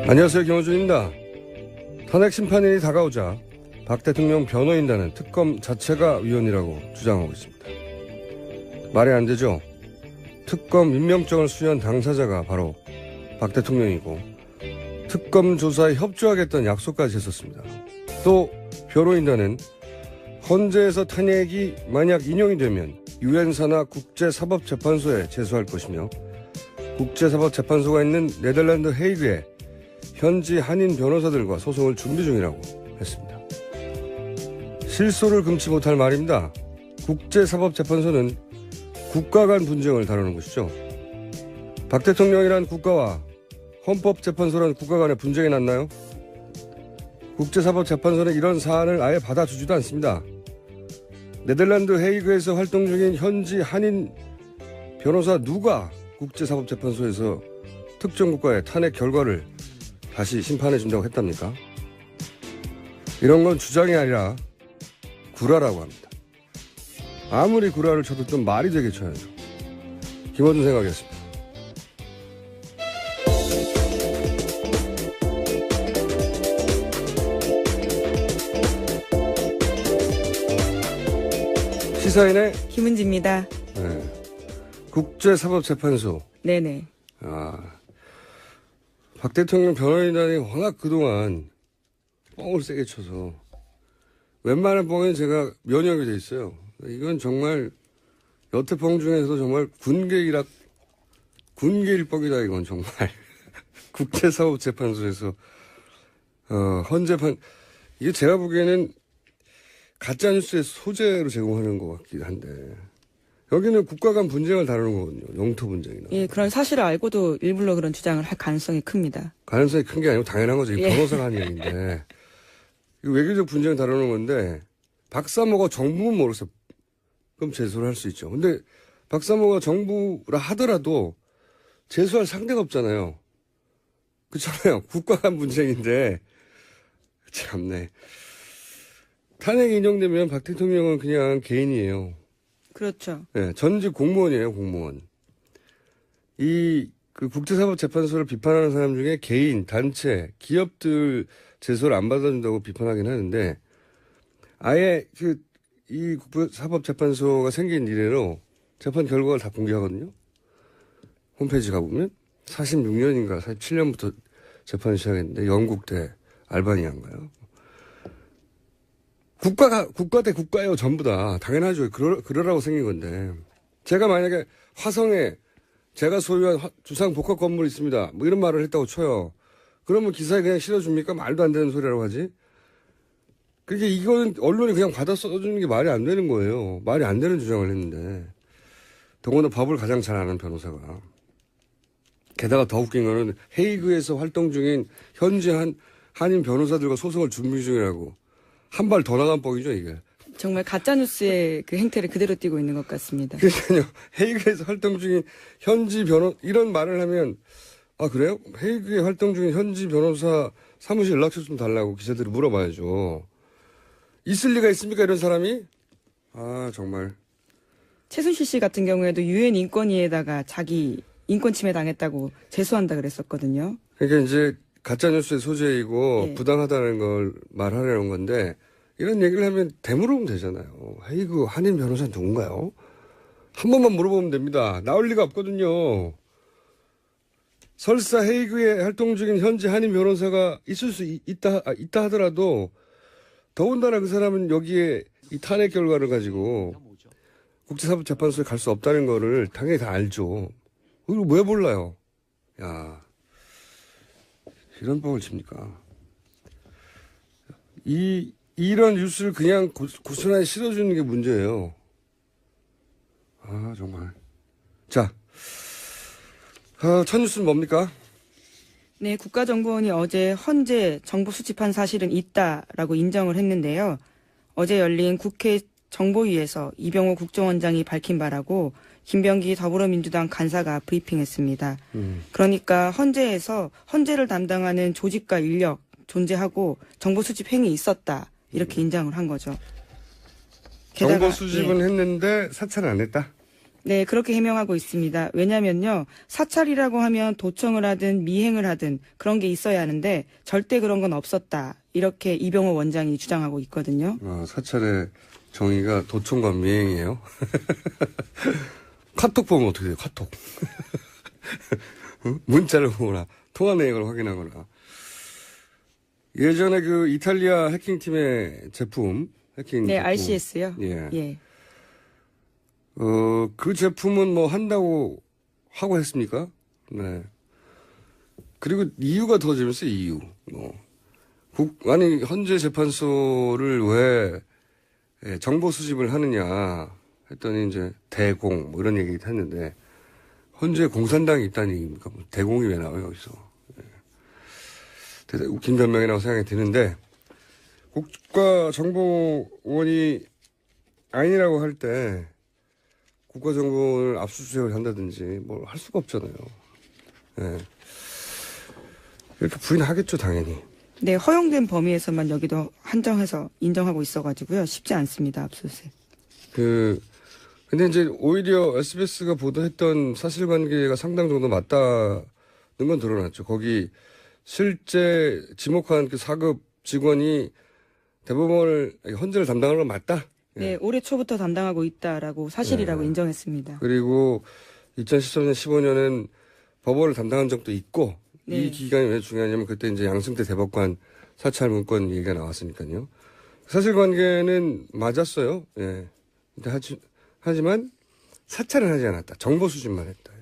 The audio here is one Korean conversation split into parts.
안녕하세요, 김원준입니다. 탄핵 심판일이 다가오자 박 대통령 변호인단은 특검 자체가 위헌이라고 주장하고 있습니다. 말이 안 되죠. 특검 임명장을 수여한 당사자가 바로 박 대통령이고 특검 조사에 협조하겠다는 약속까지 했었습니다. 또 변호인단은 헌재에서 탄핵이 만약 인용이 되면 유엔사나 국제사법재판소에 제소할 것이며 국제사법재판소가 있는 네덜란드 헤이그에 현지 한인 변호사들과 소송을 준비 중이라고 했습니다. 실소를 금치 못할 말입니다. 국제사법재판소는 국가 간 분쟁을 다루는 것이죠. 박 대통령이란 국가와 헌법재판소란 국가 간의 분쟁이 났나요? 국제사법재판소는 이런 사안을 아예 받아주지도 않습니다. 네덜란드 헤이그에서 활동 중인 현지 한인 변호사 누가 국제사법재판소에서 특정 국가의 탄핵 결과를 다시 심판해준다고 했답니까? 이런 건 주장이 아니라 구라라고 합니다. 아무리 구라를 쳐도 좀 말이 되게 쳐야죠. 김원준 생각이었습니다. 시사인의 김은지입니다. 네. 국제사법재판소. 네네. 박 대통령 변호인단이 워낙 그동안 뻥을 세게 쳐서 웬만한 뻥은 제가 면역이 돼 있어요. 이건 정말 여태 뻥 중에서도 정말 군계일 뻥이다 이건 정말. 국제사법재판소에서 헌재판 이게 제가 보기에는 가짜뉴스의 소재로 제공하는 것 같긴 한데 여기는 국가 간 분쟁을 다루는 거거든요. 영토 분쟁이나. 예, 그런 사실을 알고도 일부러 그런 주장을 할 가능성이 큽니다. 가능성이 큰 게 아니고 당연한 거죠. 예. 변호사가 한 얘기인데. 이거 외교적 분쟁을 다루는 건데 박사모가 정부는 모르겠어. 그럼 제소를 할 수 있죠. 근데 박사모가 정부라 하더라도 제소할 상대가 없잖아요. 그렇잖아요. 국가 간 분쟁인데. 참네. 탄핵 인용되면 박 대통령은 그냥 개인이에요. 그렇죠. 네, 전직 공무원이에요, 공무원. 그 국제사법재판소를 비판하는 사람 중에 개인, 단체, 기업들 제소를 안 받아준다고 비판하긴 하는데, 아예 이 국제사법재판소가 생긴 이래로 재판 결과를 다 공개하거든요. 홈페이지 가보면 46년인가 47년부터 재판을 시작했는데, 영국 대 알바니아인가요? 국가 대 국가예요, 전부 다. 당연하죠. 그러라고 생긴 건데. 제가 만약에 화성에 제가 소유한 주상 복합 건물이 있습니다. 뭐 이런 말을 했다고 쳐요. 그러면 기사에 그냥 실어줍니까? 말도 안 되는 소리라고 하지. 그게 이거는 언론이 그냥 받아 써주는 게 말이 안 되는 거예요. 말이 안 되는 주장을 했는데. 더구나 법을 가장 잘 아는 변호사가. 게다가 더 웃긴 거는 헤이그에서 활동 중인 현지 한인 변호사들과 소송을 준비 중이라고. 한 발 더 나간 뻥이죠, 이게. 정말 가짜뉴스의 그 행태를 그대로 띠고 있는 것 같습니다. 그러니까요. 헤이그에서 활동 중인 현지 이런 말을 하면, 아, 그래요? 헤이그에 활동 중인 현지 변호사 사무실 연락처 좀 달라고 기자들이 물어봐야죠. 있을 리가 있습니까, 이런 사람이? 아, 정말. 최순실 씨 같은 경우에도 유엔 인권위에다가 자기 인권 침해 당했다고 제소한다 그랬었거든요. 그러니까 이제 가짜뉴스의 소재이고 네. 부당하다는 걸 말하려는 건데 이런 얘기를 하면 되물으면 되잖아요. 헤이그 한인 변호사는 누군가요? 한 번만 물어보면 됩니다. 나올 리가 없거든요. 설사 헤이그에 활동 중인 현지 한인 변호사가 있을 수 있다 하더라도 더군다나 그 사람은 여기에 이 탄핵 결과를 가지고 국제사법재판소에 갈 수 없다는 거를 당연히 다 알죠. 그걸 왜 몰라요? 야. 이런 뻥을 칩니까? 이런 뉴스를 그냥 고스란히 실어주는 게 문제예요. 아, 정말. 자, 첫 뉴스는 뭡니까? 네, 국가정보원이 어제 헌재 정보 수집한 사실은 있다라고 인정을 했는데요. 어제 열린 국회 정보위에서 이병호 국정원장이 밝힌 바라고 김병기 더불어민주당 간사가 브리핑했습니다. 그러니까 헌재를 담당하는 조직과 인력 존재하고 정보 수집 행위 있었다 이렇게 인정을 한 거죠. 정보 수집은 했는데 사찰을 안 했다? 네, 그렇게 해명하고 있습니다. 왜냐면요, 사찰이라고 하면 도청을 하든 미행을 하든 그런 게 있어야 하는데 절대 그런 건 없었다. 이렇게 이병호 원장이 주장하고 있거든요. 사찰의 정의가 도청과 미행이에요. 카톡 보면 어떻게 돼요? 카톡. 문자를 보거나 통화 내역을 확인하거나. 예전에 그 이탈리아 해킹팀의 제품, 해킹 네, 제품. RCS요. 예. 예. 그 제품은 뭐 한다고 하고 했습니까? 네. 그리고 이유가 더 재밌어요, 이유. 아니, 헌재 재판소를 왜 정보 수집을 하느냐 했더니 이제 대공, 뭐 이런 얘기 했는데, 헌재 공산당이 있다는 얘기입니까? 뭐 대공이 왜 나와요, 여기서. 대단히 웃긴 변명이라고 생각이 드는데, 국가정보원이 아니라고 할 때, 국가정보를 압수수색을 한다든지 뭘 할 수가 없잖아요. 예. 이렇게 부인하겠죠, 당연히. 네, 허용된 범위에서만 여기도 한정해서 인정하고 있어가지고요. 쉽지 않습니다, 압수수색. 근데 이제 오히려 SBS가 보도했던 사실관계가 상당 정도 맞다는 건 드러났죠. 거기 실제 지목한 그 4급 직원이 대법원을, 헌재를 담당하는 건 맞다? 네, 올해 초부터 담당하고 있다라고 사실이라고 인정했습니다. 그리고 2013년, 15년은 법원을 담당한 적도 있고, 네. 이 기간이 왜 중요하냐면 그때 이제 양승태 대법관 사찰 문건 얘기가 나왔으니까요. 사실관계는 맞았어요. 예. 근데 하지만 사찰은 하지 않았다. 정보 수집만 했다.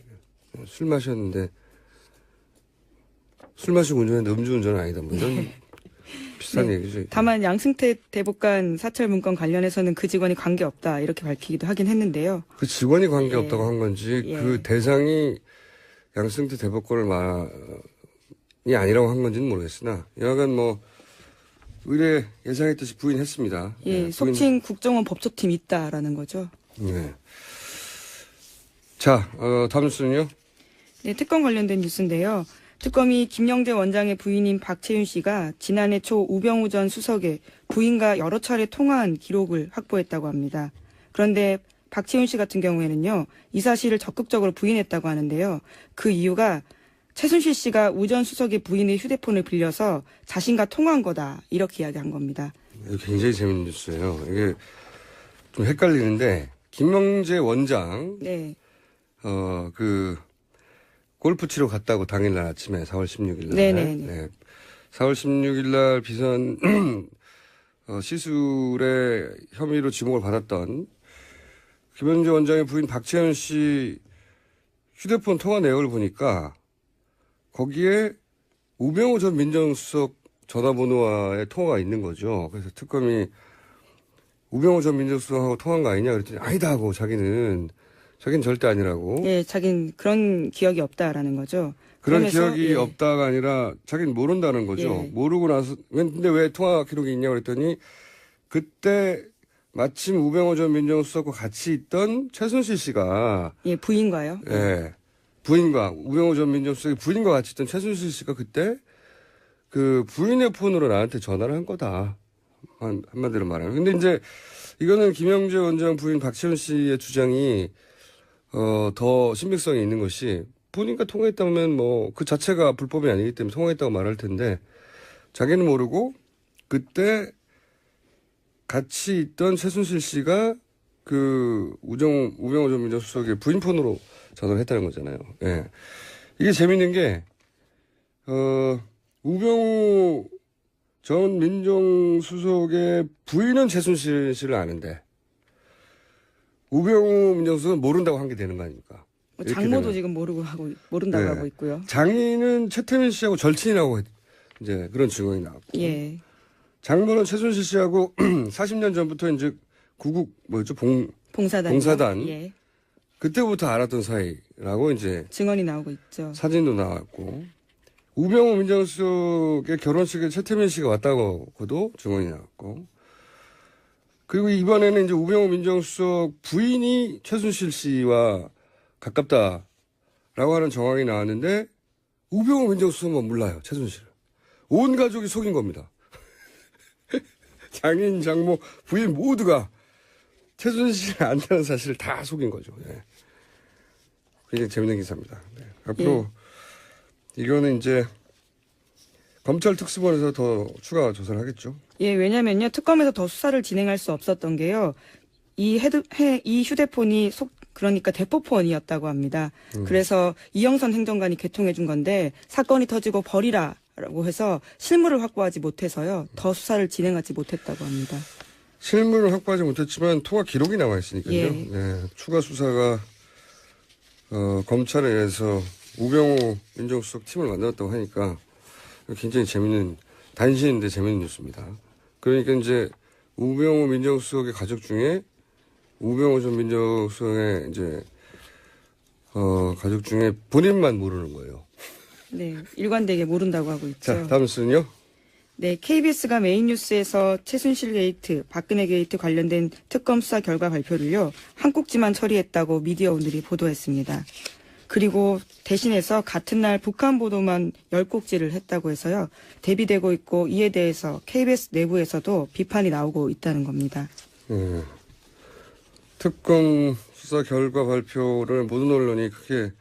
술 마셨는데 술 마시고 운전했는데 음주운전은 아니다. 뭐 이런 비슷한 네. 얘기죠. 다만 양승태 대법관 사찰 문건 관련해서는 그 직원이 관계없다 이렇게 밝히기도 하긴 했는데요. 그 직원이 관계없다고 한 건지 예. 그 대상이 양승태 대법관이 아니라고 한 건지는 모르겠으나 여하간 뭐 의뢰 예상했듯이 부인했습니다. 예, 네, 속칭 국정원 법조팀 있다라는 거죠. 네. 자, 다음 뉴스는요? 네, 특검 관련된 뉴스인데요. 특검이 김영재 원장의 부인인 박채윤 씨가 지난해 초 우병우 전 수석의 부인과 여러 차례 통화한 기록을 확보했다고 합니다. 그런데 박채윤 씨 같은 경우에는요, 이 사실을 적극적으로 부인했다고 하는데요. 그 이유가 최순실 씨가 우 전 수석의 부인의 휴대폰을 빌려서 자신과 통화한 거다 이렇게 이야기한 겁니다. 굉장히 재밌는 뉴스예요. 이게 좀 헷갈리는데 김영재 원장 네. 골프 치러 갔다고 당일날 아침에 4월 16일 날. 네네네. 네. 4월 16일 날 비선 시술의 혐의로 지목을 받았던 김영재 원장의 부인 박채연 씨 휴대폰 통화 내역을 보니까 거기에 우병우 전 민정수석 전화번호와의 통화가 있는 거죠. 그래서 특검이 우병우 전 민정수석하고 통화한 거 아니냐 그랬더니 아니다 하고 자기는 절대 아니라고. 네, 자긴 그런 기억이 없다라는 거죠. 그런 그러면서, 기억이 예. 없다가 아니라 자기는 모른다는 거죠. 예. 모르고 나서 근데 왜 통화 기록이 있냐고 그랬더니 그때 마침 우병우 전 민정수석과 같이 있던 최순실 씨가 예, 부인과요. 예. 부인과 우병우 전 민정수석의 부인과 같이 있던 최순실 씨가 그때 그 부인의 폰으로 나한테 전화를 한 거다. 한마디로 말하면. 근데 이제 이거는 김영재 원장 부인 박채연 씨의 주장이 더 신빙성이 있는 것이 본인과 통화했다면 뭐 그 자체가 불법이 아니기 때문에 통화했다고 말할 텐데 자기는 모르고 그때 같이 있던 최순실 씨가 그 우병우 전 민정수석의 부인 폰으로 전화를 했다는 거잖아요. 예. 이게 재밌는 게 우병우 전 민정수석의 부인은 최순실 씨를 아는데 우병우 민정수석은 모른다고 한 게 되는 거 아닙니까? 뭐 이렇게 장모도 되면. 지금 모른다고 네. 하고 있고요. 장인은 최태민 씨하고 절친이라고 이제 그런 증언이 나왔고. 예. 장모는 최순실 씨하고 40년 전부터 이제 봉사단. 봉사단. 예. 그때부터 알았던 사이라고 이제 증언이 나오고 있죠. 사진도 나왔고. 우병우 민정수석의 결혼식에 최태민 씨가 왔다고도 증언이 나왔고. 그리고 이번에는 이제 우병우 민정수석 부인이 최순실 씨와 가깝다라고 하는 정황이 나왔는데 우병우 민정수석만 몰라요. 최순실을. 온 가족이 속인 겁니다. 장인, 장모, 부인 모두가 최순실을 안다는 사실을 다 속인 거죠. 예. 굉장히 재밌는 기사입니다. 네. 앞으로 이거는 이제 검찰 특수본에서 더 추가 조사를 하겠죠. 예, 왜냐면요. 특검에서 더 수사를 진행할 수 없었던 게요. 이 휴대폰이 그러니까 대포폰이었다고 합니다. 그래서 이영선 행정관이 개통해 준 건데 사건이 터지고 버리라라고 해서 실물을 확보하지 못해서요. 더 수사를 진행하지 못했다고 합니다. 실물을 확보하지 못했지만 통화 기록이 남아 있으니까요. 예. 네, 추가 수사가 검찰에 의해서 우병우 민정수석 팀을 만들었다고 하니까 굉장히 재밌는 단신인데 재밌는 뉴스입니다. 그러니까 이제 우병우 민정수석의 가족 중에 우병우 전 민정수석의 이제 가족 중에 본인만 모르는 거예요. 네, 일관되게 모른다고 하고 있죠. 자, 다음 뉴스는요. 네, KBS가 메인 뉴스에서 최순실 게이트, 박근혜 게이트 관련된 특검 수사 결과 발표를요, 한 꼭지만 처리했다고 미디어 오늘이 보도했습니다. 그리고 대신해서 같은 날 북한 보도만 10꼭지를 했다고 해서요, 대비되고 있고 이에 대해서 KBS 내부에서도 비판이 나오고 있다는 겁니다. 특검 수사 결과 발표를 모든 언론이 크게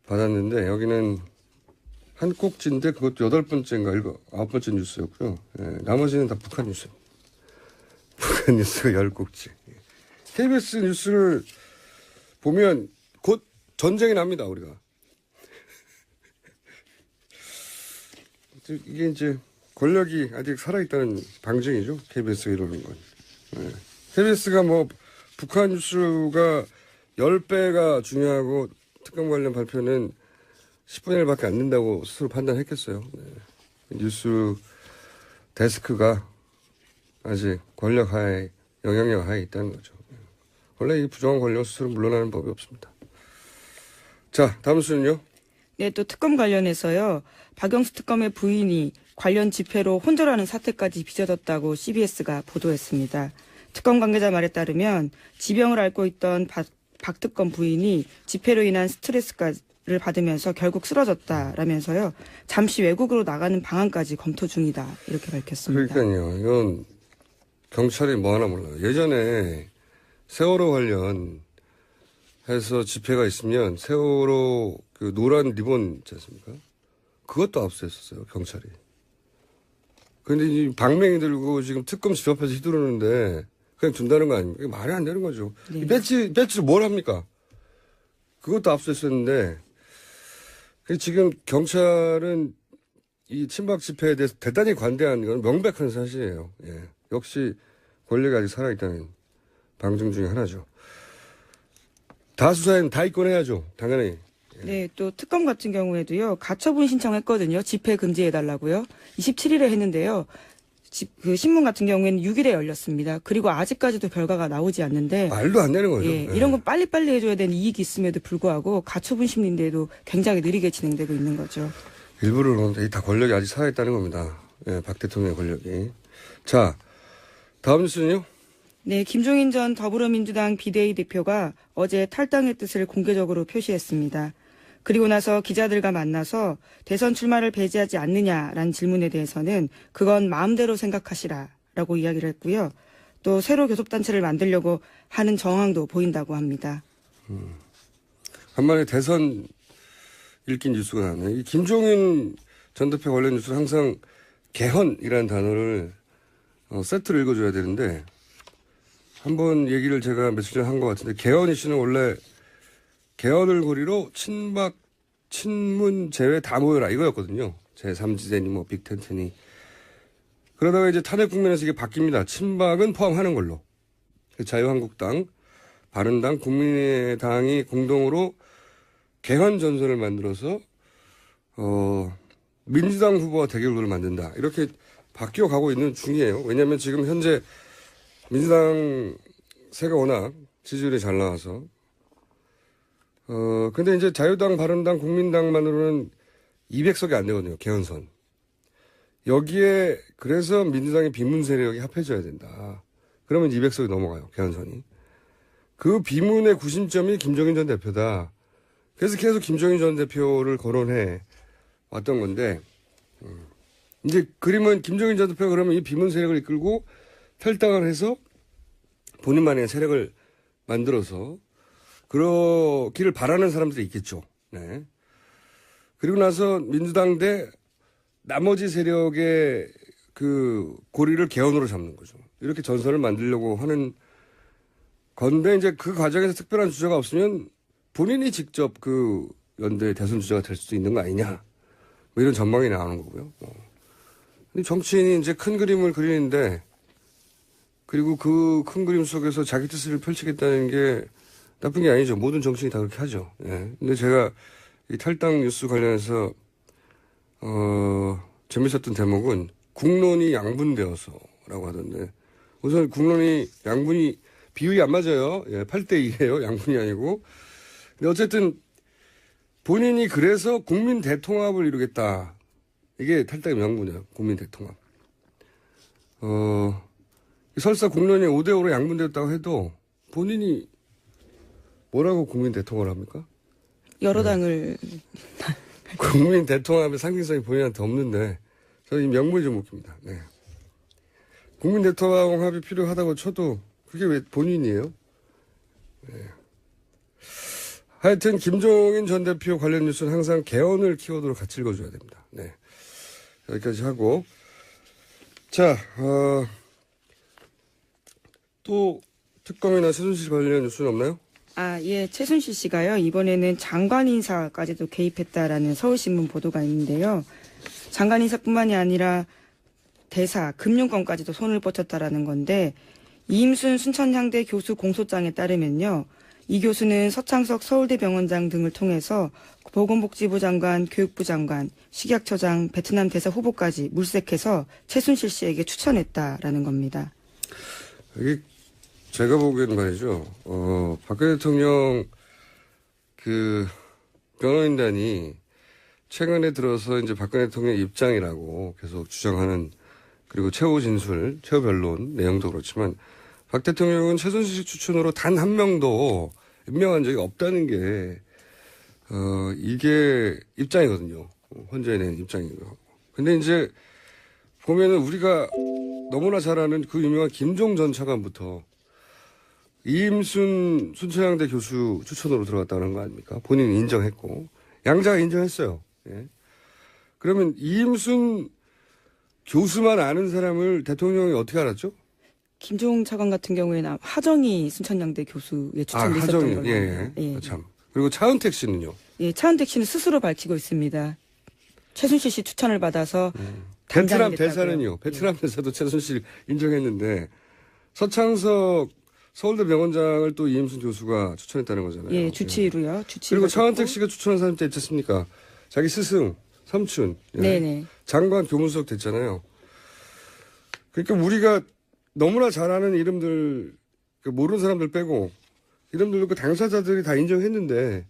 받았는데 여기는 한 꼭지인데 그것도 8번째인가 9번째 뉴스였고요. 예, 나머지는 다 북한 뉴스. 북한 뉴스가 10꼭지. KBS 뉴스를 보면 곧 전쟁이 납니다, 우리가. 이게 이제 권력이 아직 살아있다는 방증이죠. KBS가 이러는 건. 예. KBS가 뭐 북한 뉴스가 10배가 중요하고 특검 관련 발표는 10분의 1밖에 안 된다고 스스로 판단했겠어요. 네. 뉴스 데스크가 아직 권력 하에, 영향력 하에 있다는 거죠. 원래 이 부정한 권력 스스로 물러나는 법이 없습니다. 자, 다음 수는요. 네, 또 특검 관련해서요, 박영수 특검의 부인이 관련 집회로 혼절하는 사태까지 빚어졌다고 CBS가 보도했습니다. 특검 관계자 말에 따르면 지병을 앓고 있던 박 특검 부인이 집회로 인한 스트레스를 받으면서 결국 쓰러졌다라면서요. 잠시 외국으로 나가는 방안까지 검토 중이다. 이렇게 밝혔습니다. 그러니까요. 이건 경찰이 뭐 하나 몰라요. 예전에 세월호 관련해서 집회가 있으면 세월호 그 노란 리본 있지 않습니까? 그것도 압수했었어요. 경찰이. 근데 이 방맹이 들고 지금 특검 집 앞에서 휘두르는데 그냥 준다는 거 아닙니까? 이게 말이 안 되는 거죠. 네. 이 배지를 뭘 합니까? 그것도 압수했었는데 지금 경찰은 이 친박 집회에 대해서 대단히 관대한 건 명백한 사실이에요. 예. 역시 권력이 아직 살아있다는 방증 중에 하나죠. 다 수사에는 다 입건해야죠. 당연히. 네, 또 특검 같은 경우에도요. 가처분 신청했거든요. 집회 금지해달라고요. 27일에 했는데요. 그 신문 같은 경우에는 6일에 열렸습니다. 그리고 아직까지도 결과가 나오지 않는데 말도 안 되는 거죠. 예, 이런 건 빨리빨리 해줘야 되는 이익이 있음에도 불구하고 가처분 심리인데도 굉장히 느리게 진행되고 있는 거죠. 일부러는 다 권력이 아직 살아있다는 겁니다. 예, 박 대통령의 권력이. 자, 다음 뉴스는요. 네, 김종인 전 더불어민주당 비대위 대표가 어제 탈당의 뜻을 공개적으로 표시했습니다. 그리고 나서 기자들과 만나서 대선 출마를 배제하지 않느냐라는 질문에 대해서는 그건 마음대로 생각하시라라고 이야기를 했고요. 또 새로 교섭단체를 만들려고 하는 정황도 보인다고 합니다. 간만에 대선 읽긴 뉴스가 나네. 이 김종인 전 대표 관련 뉴스는 항상 개헌이라는 단어를 세트로 읽어줘야 되는데 한번 얘기를 제가 며칠 전에 한 것 같은데 개헌 이슈는 원래 개헌을 고리로 친박, 친문 제외 다 모여라 이거였거든요. 제3지대니 뭐 빅텐트니. 그러다가 이제 탄핵 국면에서 이게 바뀝니다. 친박은 포함하는 걸로. 자유한국당, 바른당, 국민의당이 공동으로 개헌 전선을 만들어서 민주당 후보와 대결구를 만든다. 이렇게 바뀌어 가고 있는 중이에요. 왜냐하면 지금 현재 민주당 세가 워낙 지지율이 잘 나와서 근데 이제 자유당, 바른당, 국민당만으로는 200석이 안 되거든요. 개헌선. 여기에 그래서 민주당의 비문 세력이 합해져야 된다. 그러면 200석이 넘어가요. 개헌선이. 그 비문의 구심점이 김종인 전 대표다. 그래서 계속 김종인 전 대표를 거론해 왔던 건데 이제 그림은 김종인 전 대표가 그러면 이 비문 세력을 이끌고 탈당을 해서 본인만의 세력을 만들어서 그러기를 바라는 사람들이 있겠죠. 네. 그리고 나서 민주당 대 나머지 세력의 그 고리를 개헌으로 잡는 거죠. 이렇게 전선을 만들려고 하는 건데 이제 그 과정에서 특별한 주자가 없으면 본인이 직접 그 연대 대선 주자가 될 수도 있는 거 아니냐. 뭐 이런 전망이 나오는 거고요. 근데 정치인이 이제 큰 그림을 그리는데 그리고 그 큰 그림 속에서 자기 뜻을 펼치겠다는 게 나쁜 게 아니죠. 모든 정치인이 다 그렇게 하죠. 예. 근데 제가 이 탈당 뉴스 관련해서 재밌었던 대목은 국론이 양분되어서라고 하던데 우선 국론이 양분이 비율이 안 맞아요. 예, 8대2예요. 양분이 아니고. 근데 어쨌든 본인이 그래서 국민 대통합을 이루겠다. 이게 탈당의 명분이에요. 국민 대통합. 설사 국론이 5대5로 양분되었다고 해도 본인이 뭐라고 국민 대통합을 합니까? 여러 당을 국민 대통합의 상징성이 본인한테 없는데 저는 이 명분이 좀 웃깁니다. 네. 국민 대통합이 필요하다고 쳐도 그게 왜 본인이에요? 네. 하여튼 김종인 전 대표 관련 뉴스는 항상 개헌을 키워드로 같이 읽어줘야 됩니다. 네. 여기까지 하고 자 또 특검이나 최순실 관련 뉴스는 없나요? 예, 최순실 씨가요, 이번에는 장관 인사까지도 개입했다라는 서울신문 보도가 있는데요. 장관 인사뿐만이 아니라 대사, 금융권까지도 손을 뻗쳤다라는 건데, 이임순 순천향대 교수 공소장에 따르면요, 이 교수는 서창석 서울대병원장 등을 통해서 보건복지부 장관, 교육부 장관, 식약처장, 베트남 대사 후보까지 물색해서 최순실 씨에게 추천했다라는 겁니다. 이게 제가 보기에는 말이죠. 박근혜 대통령 그 변호인단이 최근에 들어서 이제 박근혜 대통령의 입장이라고 계속 주장하는 그리고 최후 진술, 최후 변론 내용도 그렇지만 박 대통령은 최순실 추천으로 단 한 명도 임명한 적이 없다는 게 이게 입장이거든요. 헌재에 낸 입장이고요. 근데 이제 보면은 우리가 너무나 잘 아는 그 유명한 김종 전 차관부터 이임순 순천향대 교수 추천으로 들어갔다는 거 아닙니까? 본인이 인정했고 양자가 인정했어요. 예. 그러면 이임순 교수만 아는 사람을 대통령이 어떻게 알았죠? 김종 차관 같은 경우에는 하정희 순천향대 교수의 추천도 있었던 하정희. 걸로. 예. 예. 참. 그리고 차은택 씨는요? 예, 차은택 씨는 스스로 밝히고 있습니다. 최순실 씨 추천을 받아서 베트남 단장이 됐다고요. 대사는요. 베트남 대사도 최순실 인정했는데 서창석 서울대 병원장을 또 이임순 교수가 추천했다는 거잖아요. 예, 주치의로요. 그리고 차은택 씨가 추천한 사람 때 있지 않습니까? 자기 스승, 삼촌. 예. 네네. 장관 교문수석 됐잖아요. 그러니까 우리가 너무나 잘 아는 이름들, 모르는 사람들 빼고 이름들도 그 당사자들이 다 인정했는데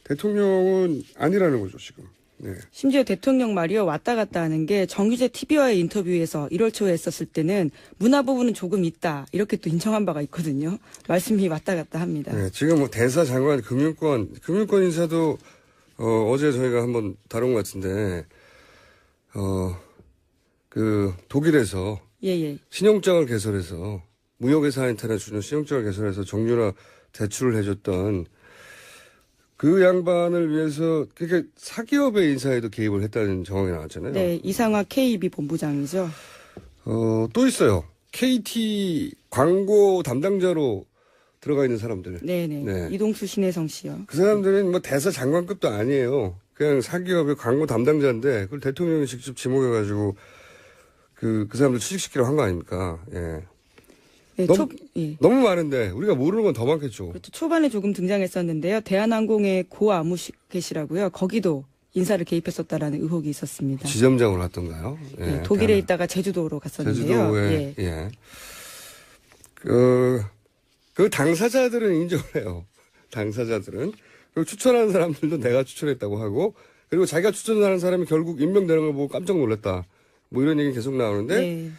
대통령은 아니라는 거죠, 지금. 네. 심지어 대통령 말이요, 왔다 갔다 하는 게 정규재 TV와의 인터뷰에서 1월 초에 했었을 때는 문화 부분은 조금 있다. 이렇게 또 인정한 바가 있거든요. 말씀이 왔다 갔다 합니다. 네, 지금 뭐 대사, 장관, 금융권 인사도 어제 저희가 한번 다룬 것 같은데 그 독일에서 예. 신용장을 개설해서 무역회사한테나 주는 신용장을 개설해서 정유라 대출을 해줬던 그 양반을 위해서 그러니까 사기업의 인사에도 개입을 했다는 정황이 나왔잖아요. 네, 이상화 KB 본부장이죠. 또 있어요. KT 광고 담당자로 들어가 있는 사람들. 네네. 네. 이동수 신혜성 씨요. 그 사람들은 뭐 대사 장관급도 아니에요. 그냥 사기업의 광고 담당자인데 그걸 대통령이 직접 지목해가지고 그 사람들 취직시키려고 한 거 아닙니까? 예. 네, 너무 많은데 우리가 모르는 건 더 많겠죠. 그렇죠. 초반에 조금 등장했었는데요. 대한항공의 고 아무개시라고요. 거기도 인사를 개입했었다라는 의혹이 있었습니다. 지점장으로 갔던가요? 예. 네, 독일에 있다가 제주도로 갔었는데요. 제주도에 예. 그 당사자들은 인정을 해요. 당사자들은. 그리고 추천하는 사람들도 내가 추천했다고 하고 그리고 자기가 추천하는 사람이 결국 임명되는 걸 보고 깜짝 놀랐다. 뭐 이런 얘기 계속 나오는데 네.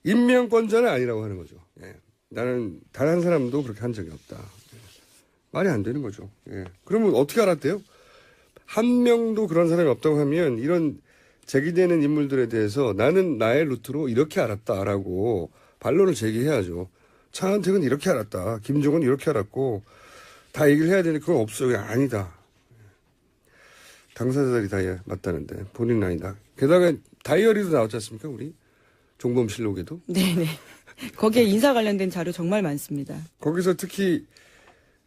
임명권자는 아니라고 하는 거죠. 예. 나는 단 한 사람도 그렇게 한 적이 없다. 예. 말이 안 되는 거죠. 예. 그러면 어떻게 알았대요? 한 명도 그런 사람이 없다고 하면 이런 제기되는 인물들에 대해서 나는 나의 루트로 이렇게 알았다라고 반론을 제기해야죠. 차은택은 이렇게 알았다. 김종은 이렇게 알았고 다 얘기를 해야 되는데 그건 없어요. 아니다. 당사자들이 다 맞다는데 본인은 아니다. 게다가 다이어리도 나왔지 않습니까? 우리 종범실록에도. 네네. 거기에 인사 관련된 자료 정말 많습니다. 거기서 특히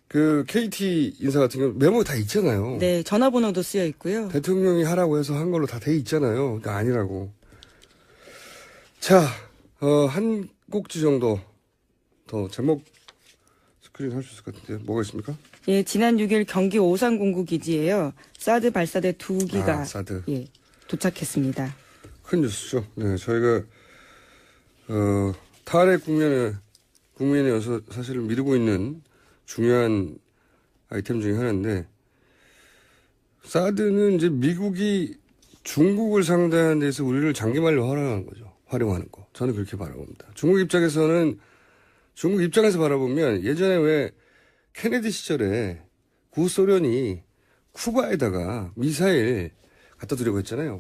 그 KT 인사 같은 경우 메모 다 있잖아요. 네, 전화번호도 쓰여 있고요. 대통령이 하라고 해서 한 걸로 다 돼 있잖아요. 그러니까 아니라고. 자, 한 꼭지 정도 더 제목 스크린 할 수 있을 것 같은데 뭐가 있습니까? 예, 지난 6일 경기 오산공구 기지에요. 사드 발사대 2기가 사드. 예, 도착했습니다. 큰 뉴스죠. 네, 저희가 탄핵 국면에 여서 사실은 미루고 있는 중요한 아이템 중에 하나인데 사드는 이제 미국이 중국을 상대하는 데서 우리를 장기말로 활용하는 거죠. 활용하는 거. 저는 그렇게 바라봅니다. 중국 입장에서 바라보면 예전에 왜 케네디 시절에 구소련이 쿠바에다가 미사일 갖다 주려고 했잖아요.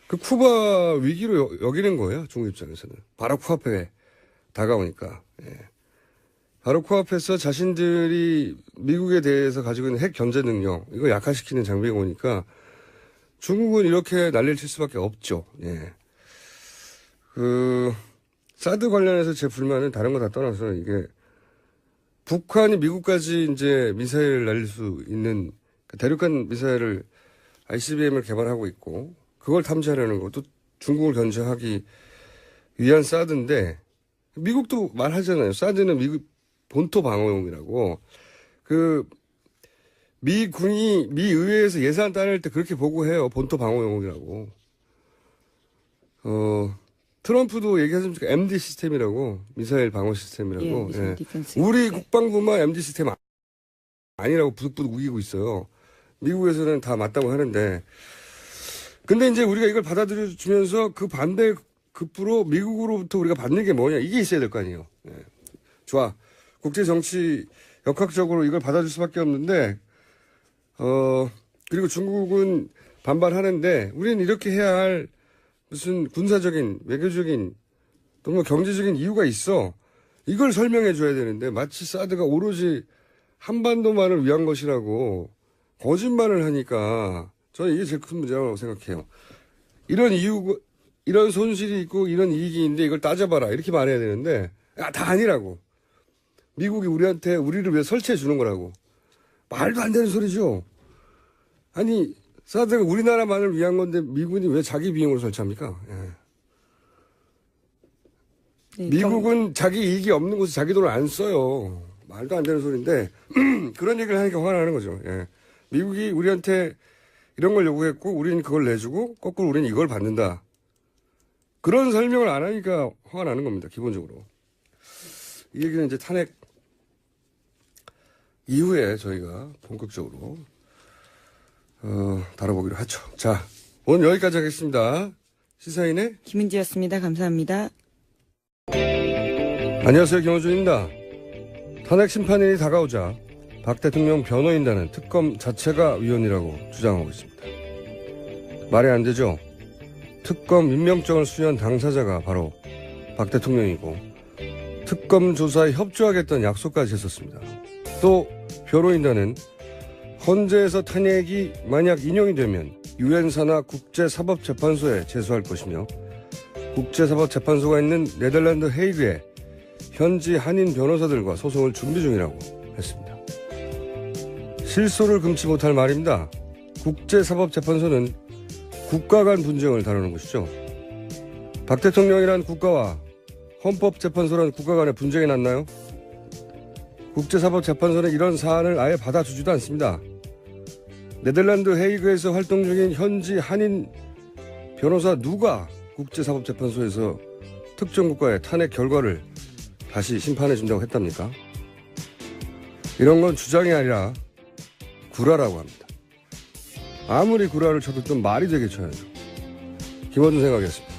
그 쿠바 위기로 여기는 거예요. 중국 입장에서는. 바로 코앞에 다가오니까. 예. 바로 코앞에서 자신들이 미국에 대해서 가지고 있는 핵 견제 능력, 이거 약화시키는 장비가 오니까 중국은 이렇게 난리를 칠 수밖에 없죠. 예. 사드 관련해서 제 불만은 다른 거 다 떠나서 이게 북한이 미국까지 이제 미사일을 날릴 수 있는 대륙간 미사일을 ICBM을 개발하고 있고 그걸 탐지하려는 것도 중국을 견제하기 위한 사드인데 미국도 말하잖아요. 사드는 미국 본토 방어용이라고. 미 의회에서 예산 따낼 때 그렇게 보고해요. 본토 방어용이라고. 트럼프도 얘기하셨습니까? MD 시스템이라고. 미사일 방어 시스템이라고. 예, 예. 우리 국방부만 MD 시스템 아니라고 부득부득 우기고 있어요. 미국에서는 다 맞다고 하는데. 근데 이제 우리가 이걸 받아들여주면서 그 반대 급부로 미국으로부터 우리가 받는 게 뭐냐. 이게 있어야 될 거 아니에요. 예. 좋아. 국제 정치 역학적으로 이걸 받아줄 수밖에 없는데, 그리고 중국은 반발하는데, 우리는 이렇게 해야 할 무슨 군사적인, 외교적인, 또는 경제적인 이유가 있어. 이걸 설명해 줘야 되는데, 마치 사드가 오로지 한반도만을 위한 것이라고 거짓말을 하니까, 저는 이게 제일 큰 문제라고 생각해요. 이런 손실이 있고, 이런 이익이 있는데, 이걸 따져봐라. 이렇게 말해야 되는데, 다 아니라고. 미국이 우리를 위해 설치해 주는 거라고. 말도 안 되는 소리죠. 아니, 사드가 우리나라만을 위한 건데 미군이 왜 자기 비용으로 설치합니까? 예. 네, 미국은 자기 이익이 없는 곳에 자기 돈을 안 써요. 말도 안 되는 소리인데 그런 얘기를 하니까 화가 나는 거죠. 예. 미국이 우리한테 이런 걸 요구했고 우리는 그걸 내주고 거꾸로 우리는 이걸 받는다. 그런 설명을 안 하니까 화가 나는 겁니다. 기본적으로. 이 얘기는 이제 탄핵 이후에 저희가 본격적으로 다뤄보기로 하죠. 자, 오늘 여기까지 하겠습니다. 시사인의 김은지였습니다. 감사합니다. 안녕하세요. 김호준입니다. 탄핵 심판일이 다가오자 박 대통령 변호인단은 특검 자체가 위헌이라고 주장하고 있습니다. 말이 안 되죠. 특검 임명장을 수여한 당사자가 바로 박 대통령이고 특검 조사에 협조하겠다는 약속까지 했었습니다. 또 변호인단은 헌재에서 탄핵이 만약 인용이 되면 유엔 산하 국제사법재판소에 제소할 것이며 국제사법재판소가 있는 네덜란드 헤이그에 현지 한인 변호사들과 소송을 준비 중이라고 했습니다. 실소를 금치 못할 말입니다. 국제사법재판소는 국가 간 분쟁을 다루는 것이죠. 박 대통령이란 국가와 헌법재판소란 국가 간의 분쟁이 났나요? 국제사법재판소는 이런 사안을 아예 받아주지도 않습니다. 네덜란드 헤이그에서 활동 중인 현지 한인 변호사 누가 국제사법재판소에서 특정 국가의 탄핵 결과를 다시 심판해준다고 했답니까? 이런 건 주장이 아니라 구라라고 합니다. 아무리 구라를 쳐도 좀 말이 되게 쳐야죠. 김원준 생각이었습니다.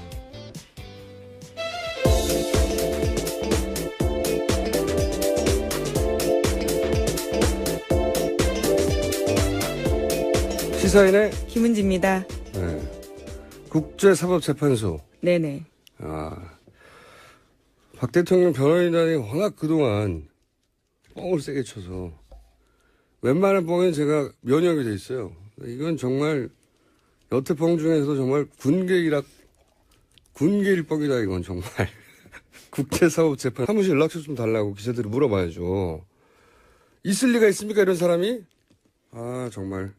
시사인의 김은지입니다. 네. 국제사법재판소. 네네. 박 대통령 변호인단이 워낙 그동안 뻥을 세게 쳐서 웬만한 뻥에는 제가 면역이 돼 있어요. 이건 정말 여태 뻥 중에서도 정말 군계일뻥이다 이건 정말. 국제사법재판 사무실 연락처 좀 달라고 기자들이 물어봐야죠. 있을 리가 있습니까 이런 사람이? 아 정말.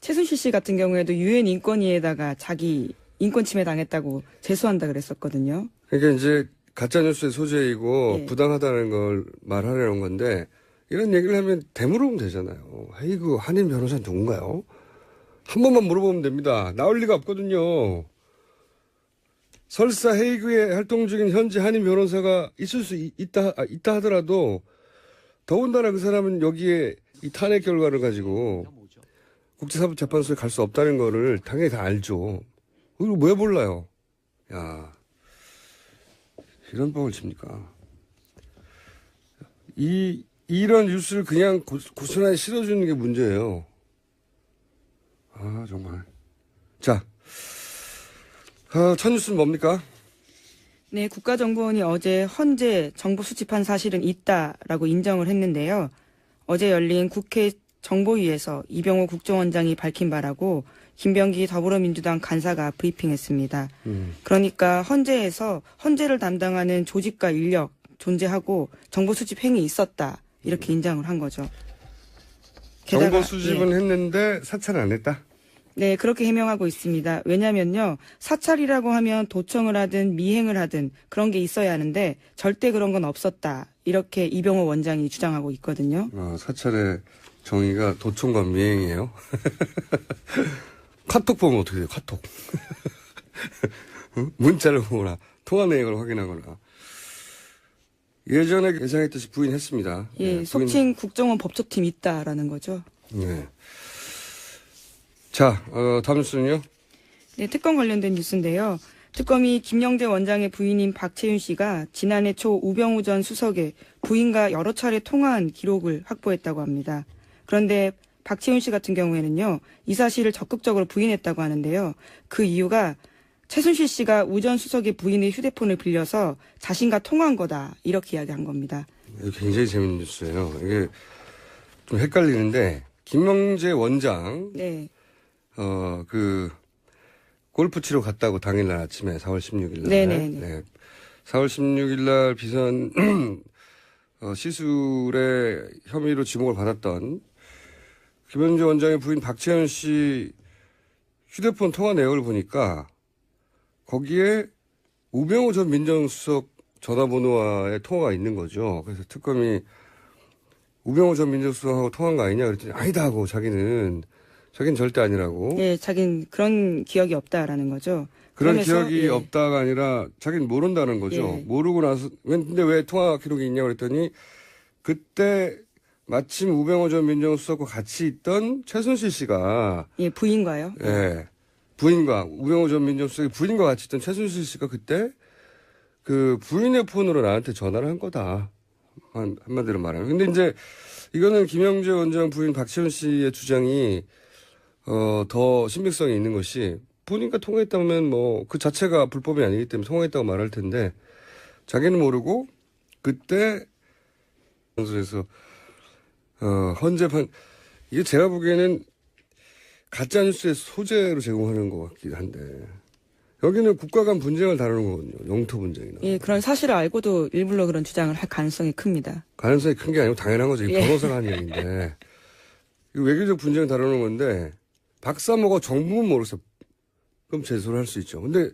최순실 씨 같은 경우에도 유엔 인권위에다가 자기 인권 침해 당했다고 제소한다 그랬었거든요. 그러니까 이제 가짜뉴스의 소재이고 예. 부당하다는 걸 말하려는 건데 이런 얘기를 하면 되물으면 되잖아요. 헤이그 한인 변호사는 누군가요? 한 번만 물어보면 됩니다. 나올 리가 없거든요. 설사 헤이그에 활동 중인 현재 한인 변호사가 있을 수 있다 하더라도 더군다나 그 사람은 여기에 이 탄핵 결과를 가지고 국제사법재판소에 갈 수 없다는 거를 당연히 다 알죠. 이걸 왜 몰라요? 야, 이런 뻥을 칩니까? 이런 뉴스를 그냥 고스란히 실어주는 게 문제예요. 아, 정말. 자, 첫 뉴스는 뭡니까? 네, 국가정보원이 어제 헌재 정보 수집한 사실은 있다라고 인정을 했는데요. 어제 열린 국회 정보위에서 이병호 국정원장이 밝힌 바라고 김병기 더불어민주당 간사가 브리핑했습니다. 그러니까 헌재에서 헌재를 담당하는 조직과 인력 존재하고 정보 수집 행위 있었다 이렇게 인정을 한 거죠. 정보 수집은 했는데 사찰 안 했다? 네, 그렇게 해명하고 있습니다. 왜냐면요, 사찰이라고 하면 도청을 하든 미행을 하든 그런 게 있어야 하는데 절대 그런 건 없었다. 이렇게 이병호 원장이 주장하고 있거든요. 사찰의 정의가 도청과 미행이에요. 카톡 보면 어떻게 돼요? 카톡. 문자를 보거나 통화 내역을 확인하거나. 예전에 예상했듯이 부인했습니다. 예, 네, 속칭 국정원 법조팀 있다라는 거죠. 네. 자, 다음 뉴스는요? 네, 특검 관련된 뉴스인데요. 특검이 김영재 원장의 부인인 박채윤 씨가 지난해 초 우병우 전 수석의 부인과 여러 차례 통화한 기록을 확보했다고 합니다. 그런데 박채윤 씨 같은 경우에는요, 이 사실을 적극적으로 부인했다고 하는데요. 그 이유가 최순실 씨가 우 전 수석의 부인의 휴대폰을 빌려서 자신과 통화한 거다. 이렇게 이야기한 겁니다. 이거 굉장히 재밌는 뉴스예요. 이게 좀 헷갈리는데, 김영재 원장, 네. 골프 치러 갔다고 당일날 아침에 4월 16일 날. 네네네. 네. 4월 16일 날 비선, 시술의 혐의로 지목을 받았던 김영재 원장의 부인 박채연 씨 휴대폰 통화 내역을 보니까 거기에 우병우 전 민정수석 전화번호와의 통화가 있는 거죠. 그래서 특검이 우병우 전 민정수석하고 통화한 거 아니냐 그랬더니 아니다 하고 자기는 절대 아니라고. 예, 자긴 그런 기억이 없다라는 거죠. 그런 그러면서, 기억이 예. 없다가 아니라 자기는 모른다는 거죠. 예. 모르고 나서 근데 왜 통화 기록이 있냐고 그랬더니 그때 마침 우병우 전 민정수석과 같이 있던 최순실 씨가 예, 부인과요. 예. 부인과 우병우 전 민정수석의 부인과 같이 있던 최순실 씨가 그때 그 부인의 폰으로 나한테 전화를 한 거다. 한마디로 말하면. 근데 이제 이거는 김영재 원장 부인 박채원 씨의 주장이 더 신빙성이 있는 것이 본인과 통화했다면 뭐 그 자체가 불법이 아니기 때문에 통화했다고 말할 텐데 자기는 모르고 그때 방송에서 헌재판 이게 제가 보기에는 가짜 뉴스의 소재로 제공하는 것 같긴 한데 여기는 국가 간 분쟁을 다루는 거거든요. 영토 분쟁이나. 예, 그런 사실을 알고도 일부러 그런 주장을 할 가능성이 큽니다. 가능성이 큰 게 아니고 당연한 거죠. 이 예. 변호사가 하는 얘기인데 이 외교적 분쟁을 다루는 건데 박사모가 정부는 모르겠어. 그럼 제소를 할 수 있죠. 근데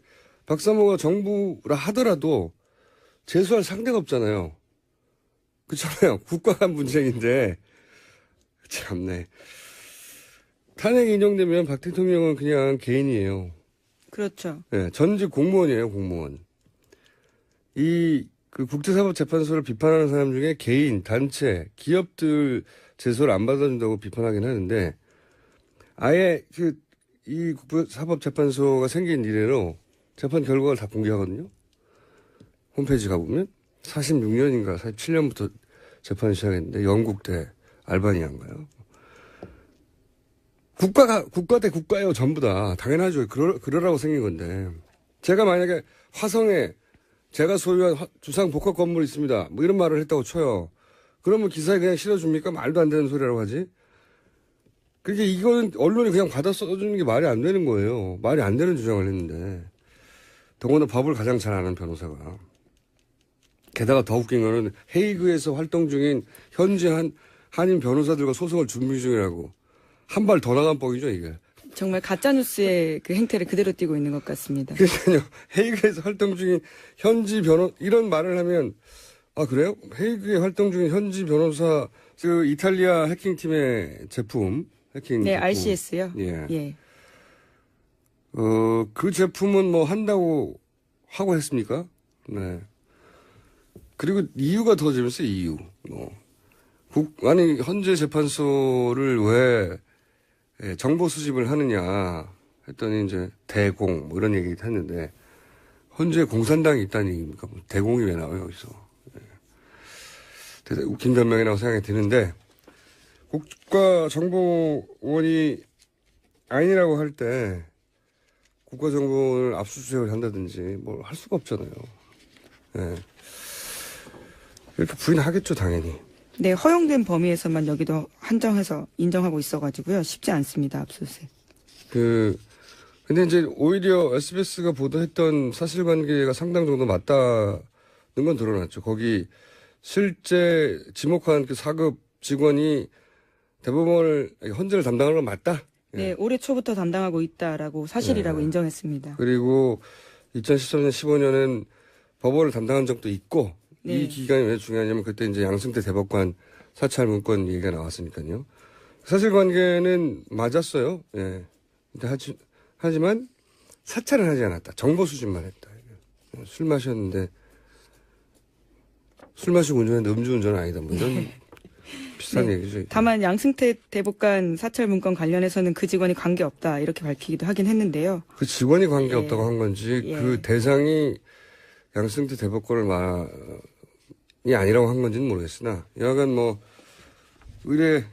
박사모가 정부라 하더라도 제소할 상대가 없잖아요. 그렇잖아요. 국가 간 분쟁인데 참네. 탄핵 인용되면 박 대통령은 그냥 개인이에요. 그렇죠. 네, 전직 공무원이에요, 공무원. 그 국제사법재판소를 비판하는 사람 중에 개인, 단체, 기업들 제소를 안 받아준다고 비판하긴 하는데, 아예 이 국제사법재판소가 생긴 이래로 재판 결과를 다 공개하거든요. 홈페이지 가보면 46년인가 47년부터 재판을 시작했는데 영국 대 알바니아인가요? 국가 대 국가예요, 전부 다. 당연하죠. 그러라고 생긴 건데. 제가 만약에 화성에 제가 소유한 주상 복합 건물이 있습니다. 뭐 이런 말을 했다고 쳐요. 그러면 기사에 그냥 실어줍니까? 말도 안 되는 소리라고 하지. 그게 이거는 언론이 그냥 받아 써주는 게 말이 안 되는 거예요. 말이 안 되는 주장을 했는데. 더구나 법을 가장 잘 아는 변호사가. 게다가 더 웃긴 거는 헤이그에서 활동 중인 현지 한인 변호사들과 소송을 준비 중이라고. 한 발 더 나간 뻑이죠, 이게. 정말 가짜뉴스의 그 행태를 그대로 띠고 있는 것 같습니다. 그러니까요. 헤이그에서 활동 중인 현지 이런 말을 하면, 아, 그래요? 헤이그에 활동 중인 현지 변호사, 그 이탈리아 해킹팀의 제품, 해킹. 네, 제품. RCS요. 예. 예. 그 제품은 뭐 한다고 하고 했습니까? 네. 그리고 이유가 더 재밌어요, 이유. 아니, 현재 재판소를 왜 정보 수집을 하느냐 했더니 이제 대공, 뭐 이런 얘기 했는데, 현재 공산당이 있다는 얘기입니까? 뭐 대공이 왜 나와요, 여기서. 대단히 웃긴 변명이라고 생각이 드는데, 국가정보원이 아니라고 할 때, 국가정보원을 압수수색을 한다든지 뭘 할 수가 없잖아요. 네. 이렇게 부인하겠죠, 당연히. 네, 허용된 범위에서만 여기도 한정해서 인정하고 있어가지고요. 쉽지 않습니다, 압수수색. 근데 이제 오히려 SBS가 보도했던 사실관계가 상당 정도 맞다는 건 드러났죠. 거기 실제 지목한 그 4급 직원이 대법원을, 헌재를 담당하는 건 맞다? 네, 올해 초부터 담당하고 있다라고 사실이라고 네. 인정했습니다. 그리고 2013년, 15년은 법원을 담당한 적도 있고, 네. 이 기간이 왜 중요하냐면 그때 이제 양승태 대법관 사찰 문건 얘기가 나왔으니까요. 사실관계는 맞았어요. 예. 근데 하지만 사찰은 하지 않았다. 정보 수집만 했다. 술 마셨는데 술 마시고 운전했는데 음주운전은 아니다. 뭐 이런 비슷한 네. 얘기죠. 다만 양승태 대법관 사찰 문건 관련해서는 그 직원이 관계없다 이렇게 밝히기도 하긴 했는데요. 그 직원이 관계없다고 한 건지 예. 그 대상이 양승태 대법관을 이 아니라고 한 건지는 모르겠으나 여하간 뭐 의뢰